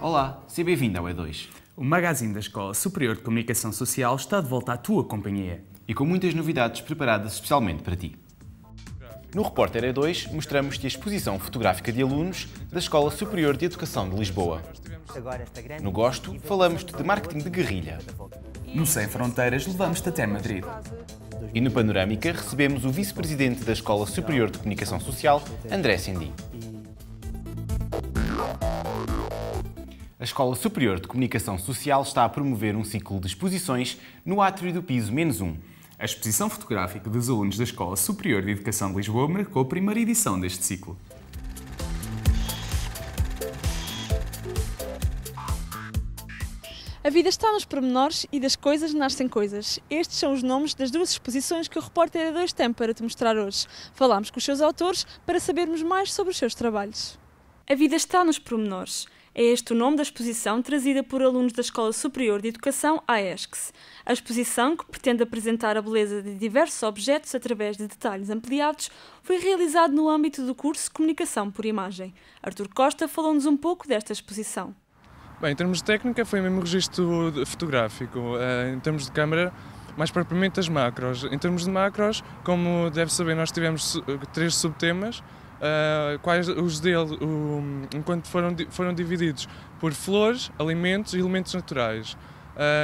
Olá, seja bem-vindo ao E2. O magazine da Escola Superior de Comunicação Social está de volta à tua companhia. E com muitas novidades preparadas especialmente para ti. No Repórter E2 mostramos-te a exposição fotográfica de alunos da Escola Superior de Educação de Lisboa. No Gosto, falamos-te de marketing de guerrilha. No Sem Fronteiras, levamos-te até Madrid. E no Panorâmica, recebemos o vice-presidente da Escola Superior de Comunicação Social, André Sendi. A Escola Superior de Comunicação Social está a promover um ciclo de exposições no átrio do piso -1. A exposição fotográfica dos alunos da Escola Superior de Educação de Lisboa marcou a primeira edição deste ciclo. A vida está nos pormenores e das coisas nascem coisas. Estes são os nomes das duas exposições que o Repórter E2 tem para te mostrar hoje. Falámos com os seus autores para sabermos mais sobre os seus trabalhos. A vida está nos pormenores. É este o nome da exposição trazida por alunos da Escola Superior de Educação, a ESCS. A exposição, que pretende apresentar a beleza de diversos objetos através de detalhes ampliados, foi realizada no âmbito do curso Comunicação por Imagem. Artur Costa falou-nos um pouco desta exposição. Bem, em termos de técnica foi mesmo registro fotográfico, em termos de câmara, mais propriamente as macros. Em termos de macros, como deve saber, nós tivemos 3 subtemas, quais os dele, enquanto foram divididos por flores, alimentos e elementos naturais.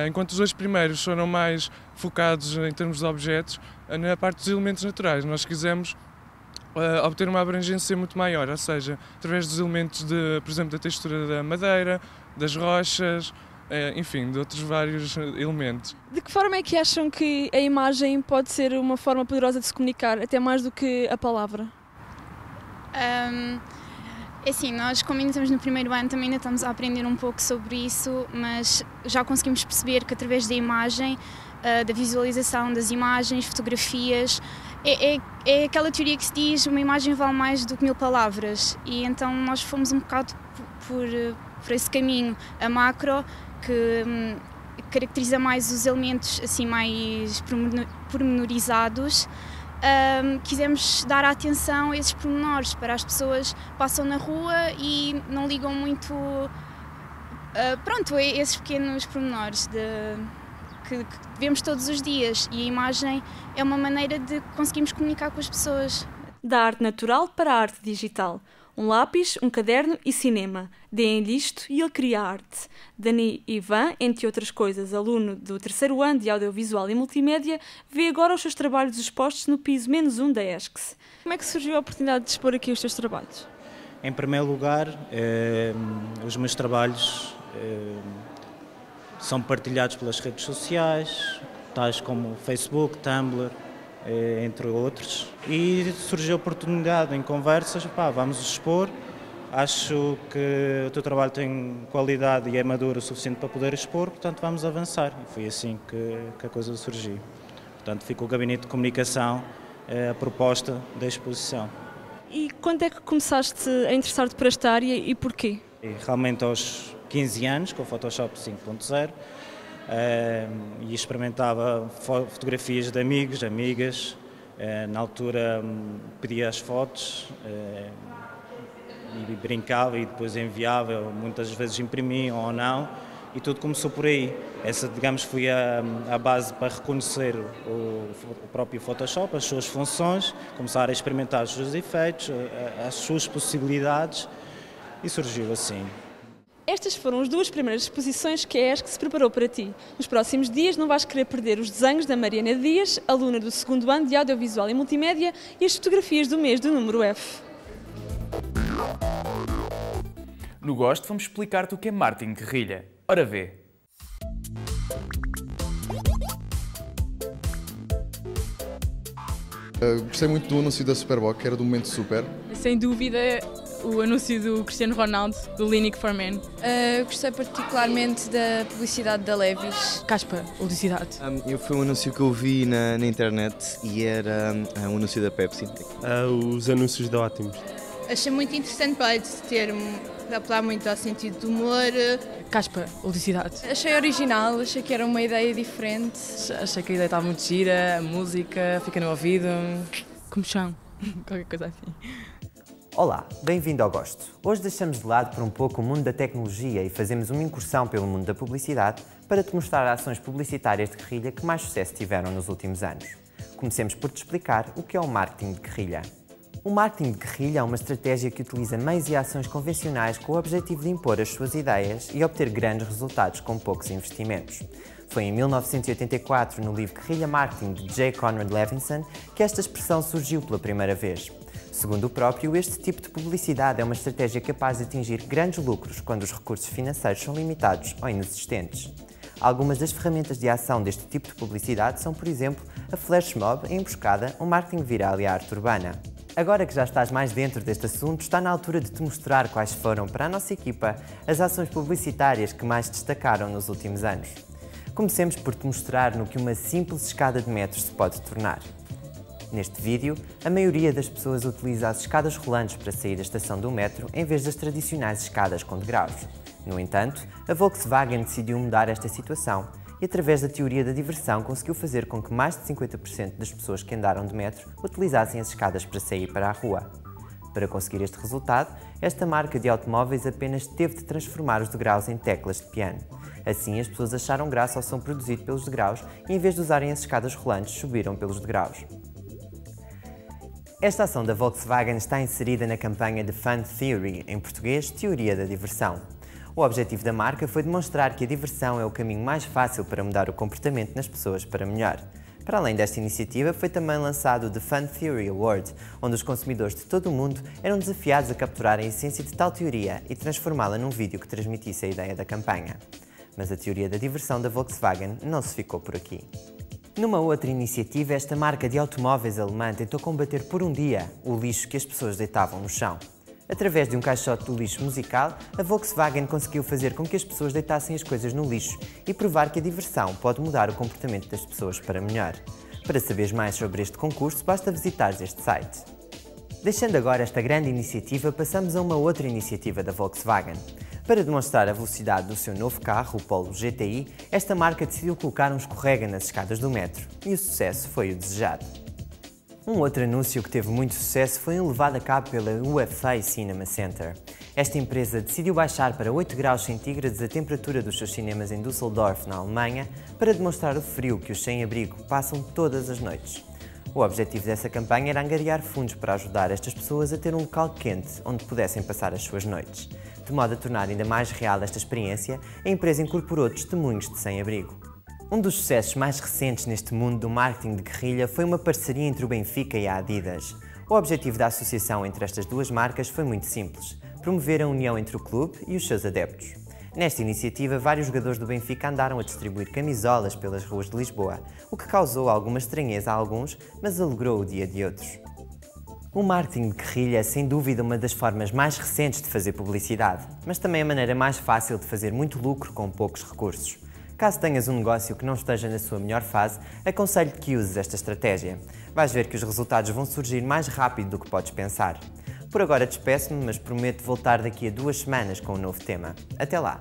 Enquanto os 2 primeiros foram mais focados em termos de objetos, na parte dos elementos naturais nós quisemos obter uma abrangência muito maior, ou seja, através dos elementos, por exemplo, da textura da madeira, das rochas, enfim, de outros vários elementos. De que forma é que acham que a imagem pode ser uma forma poderosa de se comunicar, até mais do que a palavra? Assim, nós como ainda estamos no primeiro ano também ainda estamos a aprender um pouco sobre isso, mas já conseguimos perceber que através da imagem, da visualização das imagens, fotografias, é aquela teoria que se diz uma imagem vale mais do que 1000 palavras, e então nós fomos um bocado por esse caminho. A macro, que caracteriza mais os elementos assim mais pormenorizados, quisemos dar atenção a esses pormenores, para as pessoas passam na rua e não ligam muito a esses pequenos pormenores que vemos todos os dias, e a imagem é uma maneira de conseguirmos comunicar com as pessoas. Da arte natural para a arte digital. Um lápis, um caderno e cinema. Deem-lhe isto e ele cria arte. Dani Ivan, entre outras coisas, aluno do 3º ano de Audiovisual e Multimédia, vê agora os seus trabalhos expostos no piso -1 da ESCS. Como é que surgiu a oportunidade de expor aqui os teus trabalhos? Em primeiro lugar, os meus trabalhos são partilhados pelas redes sociais, tais como Facebook, Tumblr, entre outros, e surgiu a oportunidade em conversas, vamos expor, acho que o teu trabalho tem qualidade e é maduro o suficiente para poder expor, portanto vamos avançar, e foi assim que a coisa surgiu. Portanto fica o Gabinete de Comunicação a proposta da exposição. E quando é que começaste a interessar-te por esta área e porquê? Realmente aos 15 anos, com o Photoshop 5.0, e experimentava fotografias de amigos, amigas. Na altura pedia as fotos e brincava e depois enviava, muitas vezes imprimiam ou não, e tudo começou por aí. Essa, digamos, foi a base para reconhecer o próprio Photoshop, as suas funções, começar a experimentar os seus efeitos, as suas possibilidades, e surgiu assim. Estas foram as 2 primeiras exposições que a ESCS preparou para ti. Nos próximos dias não vais querer perder os desenhos da Mariana Dias, aluna do 2º ano de Audiovisual e Multimédia, e as fotografias do mês do número F. No Gosto, vamos explicar-te o que é marketing de guerrilha. Ora vê! Gostei muito do anúncio da Superboc, que era do Momento Super. Sem dúvida, o anúncio do Cristiano Ronaldo, do Clinic for Men. Gostei particularmente da publicidade da Levi's. Caspa, publicidade. Foi um anúncio que eu vi na internet e era um anúncio da Pepsi. Os anúncios da Ótimos. Achei muito interessante para apelar muito ao sentido do humor. Caspa, publicidade. Achei original, achei que era uma ideia diferente. Achei que a ideia estava muito gira, a música, fica no ouvido. Como chão, qualquer coisa assim. Olá, bem-vindo ao Gosto. Hoje deixamos de lado por um pouco o mundo da tecnologia e fazemos uma incursão pelo mundo da publicidade para te mostrar ações publicitárias de guerrilha que mais sucesso tiveram nos últimos anos. Comecemos por te explicar o que é o marketing de guerrilha. O marketing de guerrilha é uma estratégia que utiliza meios e ações convencionais com o objetivo de impor as suas ideias e obter grandes resultados com poucos investimentos. Foi em 1984, no livro Guerrilha Marketing de J. Conrad Levinson, que esta expressão surgiu pela primeira vez. Segundo o próprio, este tipo de publicidade é uma estratégia capaz de atingir grandes lucros quando os recursos financeiros são limitados ou inexistentes. Algumas das ferramentas de ação deste tipo de publicidade são, por exemplo, a flash mob, a emboscada, o marketing viral e a arte urbana. Agora que já estás mais dentro deste assunto, está na altura de te mostrar quais foram, para a nossa equipa, as ações publicitárias que mais destacaram nos últimos anos. Comecemos por te mostrar no que uma simples escada de metros se pode tornar. Neste vídeo, a maioria das pessoas utiliza as escadas rolantes para sair da estação do metro em vez das tradicionais escadas com degraus. No entanto, a Volkswagen decidiu mudar esta situação e, através da teoria da diversão, conseguiu fazer com que mais de 50% das pessoas que andaram de metro utilizassem as escadas para sair para a rua. Para conseguir este resultado, esta marca de automóveis apenas teve de transformar os degraus em teclas de piano. Assim, as pessoas acharam graça ao som produzido pelos degraus e, em vez de usarem as escadas rolantes, subiram pelos degraus. Esta ação da Volkswagen está inserida na campanha de Fun Theory, em português, Teoria da Diversão. O objetivo da marca foi demonstrar que a diversão é o caminho mais fácil para mudar o comportamento nas pessoas para melhor. Para além desta iniciativa, foi também lançado o The Fun Theory Award, onde os consumidores de todo o mundo eram desafiados a capturar a essência de tal teoria e transformá-la num vídeo que transmitisse a ideia da campanha. Mas a teoria da diversão da Volkswagen não se ficou por aqui. Numa outra iniciativa, esta marca de automóveis alemã tentou combater por um dia o lixo que as pessoas deitavam no chão. Através de um caixote do lixo musical, a Volkswagen conseguiu fazer com que as pessoas deitassem as coisas no lixo e provar que a diversão pode mudar o comportamento das pessoas para melhor. Para saberes mais sobre este concurso, basta visitar este site. Deixando agora esta grande iniciativa, passamos a uma outra iniciativa da Volkswagen. Para demonstrar a velocidade do seu novo carro, o Polo GTI, esta marca decidiu colocar um escorrega nas escadas do metro, e o sucesso foi o desejado. Um outro anúncio que teve muito sucesso foi um levado a cabo pela UFA Cinema Center. Esta empresa decidiu baixar para 8 graus centígrados a temperatura dos seus cinemas em Düsseldorf, na Alemanha, para demonstrar o frio que os sem-abrigo passam todas as noites. O objetivo dessa campanha era angariar fundos para ajudar estas pessoas a ter um local quente onde pudessem passar as suas noites. De modo a tornar ainda mais real esta experiência, a empresa incorporou testemunhos de sem-abrigo. Um dos sucessos mais recentes neste mundo do marketing de guerrilha foi uma parceria entre o Benfica e a Adidas. O objetivo da associação entre estas duas marcas foi muito simples: promover a união entre o clube e os seus adeptos. Nesta iniciativa, vários jogadores do Benfica andaram a distribuir camisolas pelas ruas de Lisboa, o que causou alguma estranheza a alguns, mas alegrou o dia de outros. O marketing de guerrilha é sem dúvida uma das formas mais recentes de fazer publicidade, mas também a maneira mais fácil de fazer muito lucro com poucos recursos. Caso tenhas um negócio que não esteja na sua melhor fase, aconselho-te que uses esta estratégia. Vais ver que os resultados vão surgir mais rápido do que podes pensar. Por agora despeço-me, mas prometo voltar daqui a 2 semanas com um novo tema. Até lá!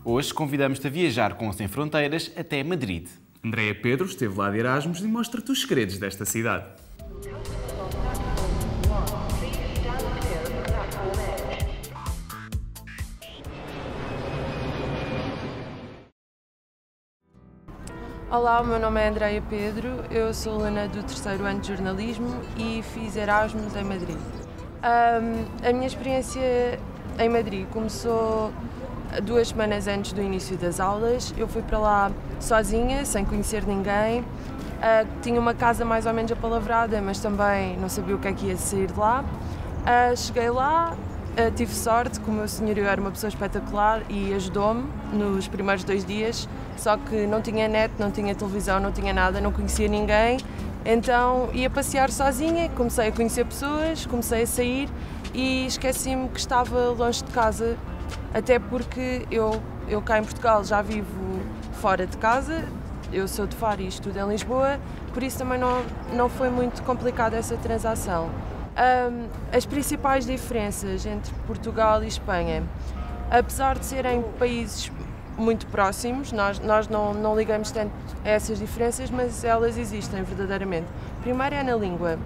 Hoje convidamos-te a viajar com o Sem Fronteiras até Madrid. Andréa Pedro esteve lá de Erasmus e mostra-te os segredos desta cidade. Olá, o meu nome é Andréa Pedro, eu sou aluna do 3º ano de jornalismo e fiz Erasmus em Madrid. A minha experiência em Madrid começou 2 semanas antes do início das aulas. Eu fui para lá sozinha, sem conhecer ninguém. Tinha uma casa mais ou menos apalavrada, mas também não sabia o que é que ia sair de lá. Cheguei lá, tive sorte, que o meu senhorio era uma pessoa espetacular e ajudou-me nos primeiros 2 dias, só que não tinha net, não tinha televisão, não tinha nada, não conhecia ninguém, então ia passear sozinha, comecei a conhecer pessoas, comecei a sair e esqueci-me que estava longe de casa, até porque eu cá em Portugal já vivo fora de casa, eu sou de Faro e estudo em Lisboa, por isso também não foi muito complicada essa transação. As principais diferenças entre Portugal e Espanha, apesar de serem países muito próximos, nós não ligamos tanto a essas diferenças, mas elas existem verdadeiramente. Primeiro é na língua.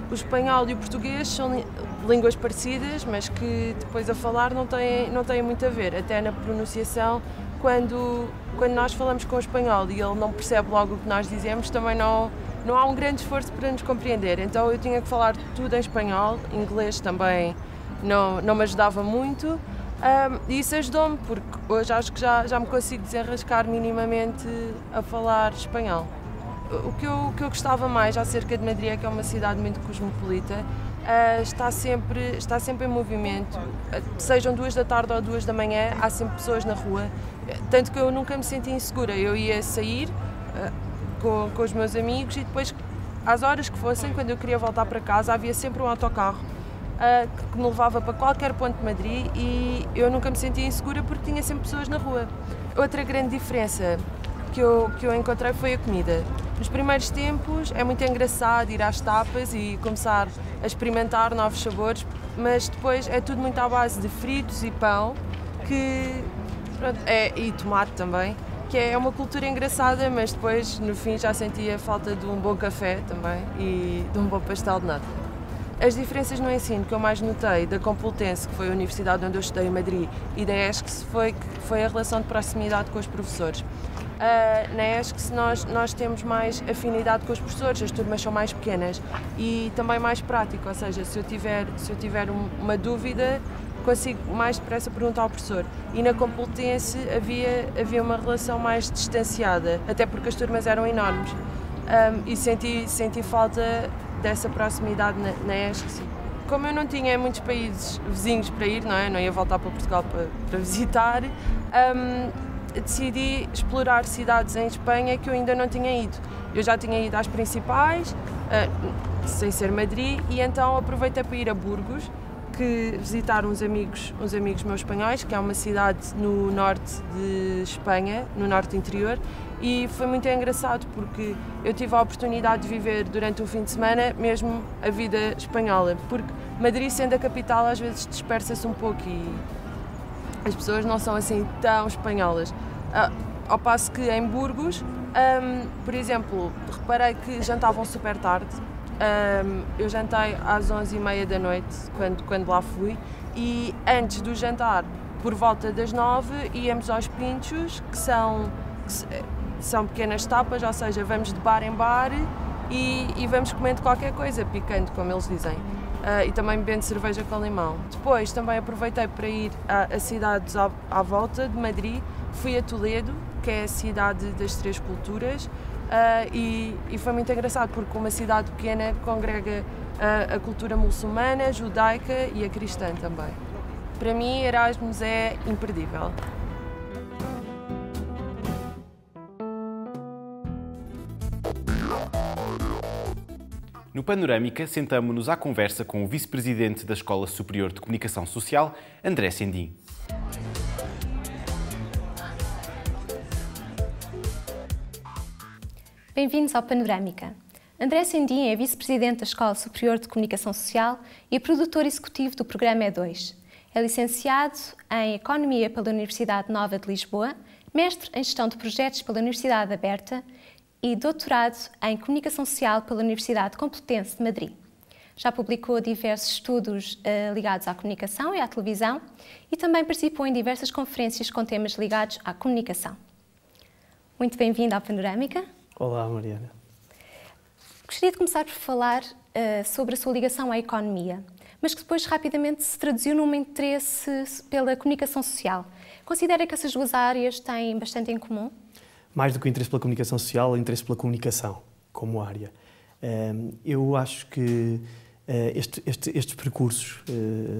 O espanhol e o português são línguas parecidas, mas que depois a falar não têm muito a ver, até na pronunciação. Quando nós falamos com o espanhol e ele não percebe logo o que nós dizemos, também não há um grande esforço para nos compreender. Então eu tinha que falar tudo em espanhol, inglês também não me ajudava muito. E isso ajudou-me, porque hoje acho que já me consigo desenrascar minimamente a falar espanhol. O que eu gostava mais acerca de Madrid é que é uma cidade muito cosmopolita, está sempre em movimento, sejam 2 da tarde ou 2 da manhã, há sempre pessoas na rua, tanto que eu nunca me senti insegura. Eu ia sair com os meus amigos e depois, às horas que fossem, quando eu queria voltar para casa, havia sempre um autocarro que me levava para qualquer ponto de Madrid e eu nunca me sentia insegura porque tinha sempre pessoas na rua. Outra grande diferença que eu encontrei foi a comida. Nos primeiros tempos é muito engraçado ir às tapas e começar a experimentar novos sabores, mas depois é tudo muito à base de fritos e pão, e tomate também, que é uma cultura engraçada, mas depois no fim já sentia falta de um bom café também e de um bom pastel de nata. As diferenças no ensino que eu mais notei da Complutense, que foi a universidade onde eu estudei em Madrid, e da ESCS foi a relação de proximidade com os professores. Na ESCS nós temos mais afinidade com os professores, as turmas são mais pequenas e também mais prático, ou seja, se eu tiver uma dúvida, consigo mais depressa perguntar ao professor. E na Complutense havia uma relação mais distanciada, até porque as turmas eram enormes. E senti falta dessa proximidade na ESCS. Como eu não tinha muitos países vizinhos para ir, não ia voltar para Portugal para visitar, decidi explorar cidades em Espanha que eu ainda não tinha ido. Eu já tinha ido às principais, sem ser Madrid, e então aproveitei para ir a Burgos, visitar uns amigos meus espanhóis, que é uma cidade no norte de Espanha, no norte interior, e foi muito engraçado porque eu tive a oportunidade de viver durante um fim de semana mesmo a vida espanhola, porque Madrid, sendo a capital, às vezes dispersa-se um pouco e as pessoas não são assim tão espanholas. Ao passo que em Burgos, por exemplo, reparei que jantavam super tarde. Eu jantei às 11h30 da noite, quando lá fui, e antes do jantar, por volta das 9h, íamos aos pinchos, que são pequenas tapas, ou seja, vamos de bar em bar e vamos comendo qualquer coisa, picante, como eles dizem. E também bebendo cerveja com limão. Depois também aproveitei para ir a cidades à volta de Madrid, fui a Toledo, que é a cidade das 3 culturas, e foi muito engraçado porque uma cidade pequena congrega a cultura muçulmana, judaica e a cristã também. Para mim, Erasmus é imperdível. No Panorâmica, sentamo-nos à conversa com o vice-presidente da Escola Superior de Comunicação Social, André Sendim. Bem-vindos ao Panorâmica. André Sendim é vice-presidente da Escola Superior de Comunicação Social e produtor executivo do programa E2. É licenciado em Economia pela Universidade Nova de Lisboa, mestre em Gestão de Projetos pela Universidade Aberta e doutorado em Comunicação Social pela Universidade Complutense de Madrid. Já publicou diversos estudos ligados à comunicação e à televisão e também participou em diversas conferências com temas ligados à comunicação. Muito bem-vindo à Panorâmica. Olá, Mariana. Gostaria de começar por falar sobre a sua ligação à economia, mas que depois rapidamente se traduziu num interesse pela comunicação social. Considera que essas duas áreas têm bastante em comum? Mais do que o interesse pela comunicação social, o interesse pela comunicação como área. Eu acho que estes percursos,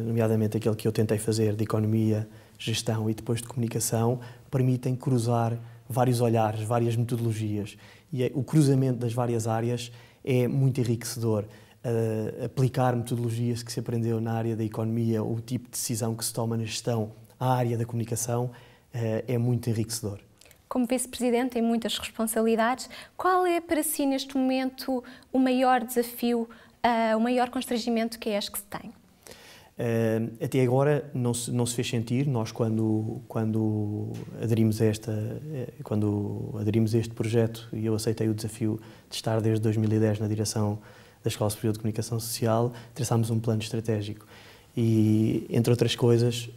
nomeadamente aquele que eu tentei fazer de economia, gestão e depois de comunicação, permitem cruzar vários olhares, várias metodologias. E o cruzamento das várias áreas é muito enriquecedor. Aplicar metodologias que se aprendeu na área da economia, ou o tipo de decisão que se toma na gestão à área da comunicação, é muito enriquecedor. Como vice-presidente tem muitas responsabilidades. Qual é para si, neste momento, o maior desafio, o maior constrangimento que a ESCS tem? Até agora não se fez sentir. Nós, quando aderimos a este projeto, e eu aceitei o desafio de estar desde 2010 na direção Escola Superior de Comunicação Social, traçámos um plano estratégico. E, entre outras coisas,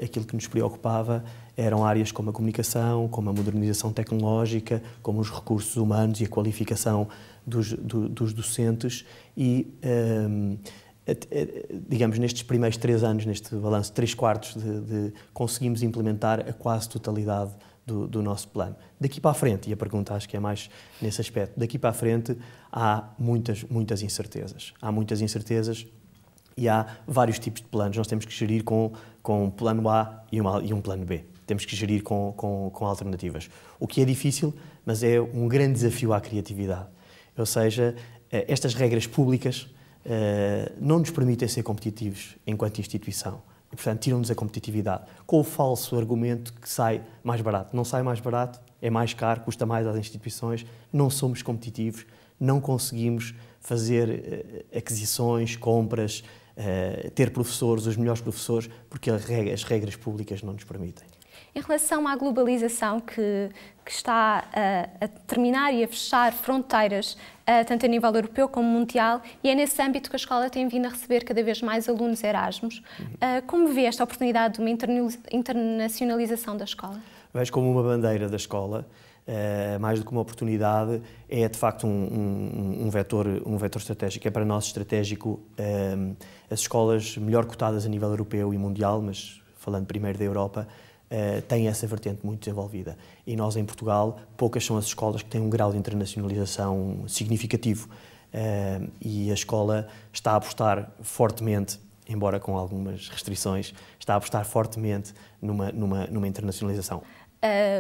aquilo que nos preocupava eram áreas como a comunicação, como a modernização tecnológica, como os recursos humanos e a qualificação dos docentes e, digamos, nestes primeiros 3 anos, neste balanço, 3/4 conseguimos implementar a quase totalidade do nosso plano. Daqui para a frente, e a pergunta acho que é mais nesse aspecto, daqui para a frente há muitas incertezas. Há muitas incertezas e há vários tipos de planos. Nós temos que gerir com um plano A e um plano B. Temos que gerir com alternativas. O que é difícil, mas é um grande desafio à criatividade. Ou seja, estas regras públicas não nos permitem ser competitivos enquanto instituição. E, portanto, tiram-nos a competitividade. Com o falso argumento que sai mais barato. Não sai mais barato, é mais caro, custa mais às instituições, não somos competitivos, não conseguimos fazer aquisições, compras, ter professores, os melhores professores, porque as regras públicas não nos permitem. Em relação à globalização que está a terminar e a fechar fronteiras, tanto a nível europeu como mundial, e é nesse âmbito que a escola tem vindo a receber cada vez mais alunos Erasmus. Como vê esta oportunidade de uma internacionalização da escola? Vejo como uma bandeira da escola, mais do que uma oportunidade, é de facto um vetor estratégico. É para nós estratégico as escolas melhor cotadas a nível europeu e mundial, mas falando primeiro da Europa, têm essa vertente muito desenvolvida. E nós, em Portugal, poucas são as escolas que têm um grau de internacionalização significativo. E a escola está a apostar fortemente, embora com algumas restrições, está a apostar fortemente numa internacionalização.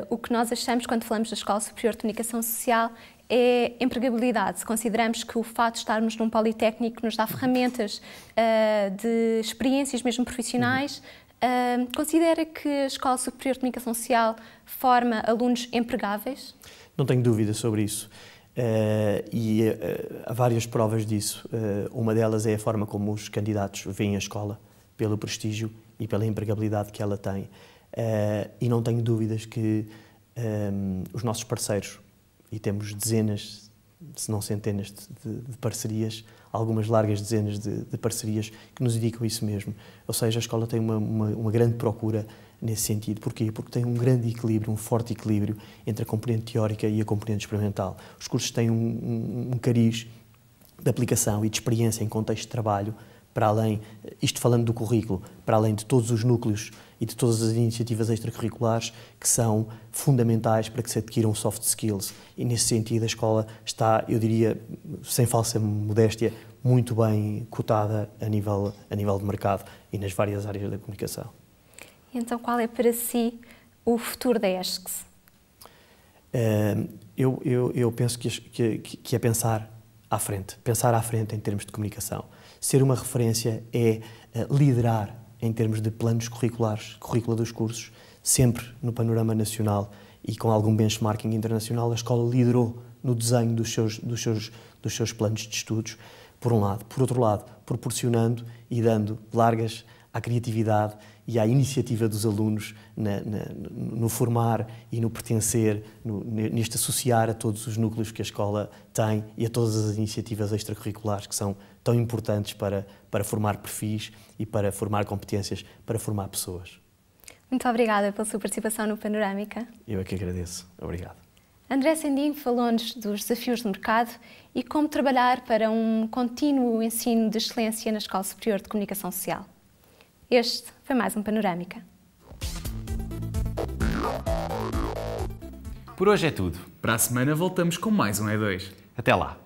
O que nós achamos quando falamos da Escola Superior de Comunicação Social é empregabilidade. Consideramos que o fato de estarmos num politécnico nos dá ferramentas de experiências mesmo profissionais. Considera que a Escola Superior de Comunicação Social forma alunos empregáveis? Não tenho dúvida sobre isso. Há várias provas disso. Uma delas é a forma como os candidatos veem a escola, pelo prestígio e pela empregabilidade que ela tem. E não tenho dúvidas que os nossos parceiros, e temos dezenas, se não centenas de parcerias, algumas largas dezenas de parcerias que nos indicam isso mesmo. Ou seja, a escola tem uma grande procura nesse sentido. Porquê? Porque tem um grande equilíbrio, um forte equilíbrio entre a componente teórica e a componente experimental. Os cursos têm um cariz de aplicação e de experiência em contexto de trabalho, para além, isto falando do currículo, para além de todos os núcleos e de todas as iniciativas extracurriculares que são fundamentais para que se adquiram soft skills. E, nesse sentido, a escola está, eu diria, sem falsa modéstia, muito bem cotada a nível de mercado e nas várias áreas da comunicação. Então, qual é para si o futuro da ESCS? Eu penso que é pensar à frente em termos de comunicação. Ser uma referência é liderar em termos de planos curriculares, currícula dos cursos, sempre no panorama nacional e com algum benchmarking internacional. A escola liderou no desenho dos seus planos de estudos, por um lado. Por outro lado, proporcionando e dando largas à criatividade e à iniciativa dos alunos no formar e no pertencer, neste associar a todos os núcleos que a escola tem e a todas as iniciativas extracurriculares que são tão importantes para formar perfis e para formar competências, para formar pessoas. Muito obrigada pela sua participação no Panorâmica. Eu é que agradeço. Obrigado. André Sendim falou-nos dos desafios do mercado e como trabalhar para um contínuo ensino de excelência na Escola Superior de Comunicação Social. Este foi mais um Panorâmica. Por hoje é tudo. Para a semana voltamos com mais um E2. Até lá.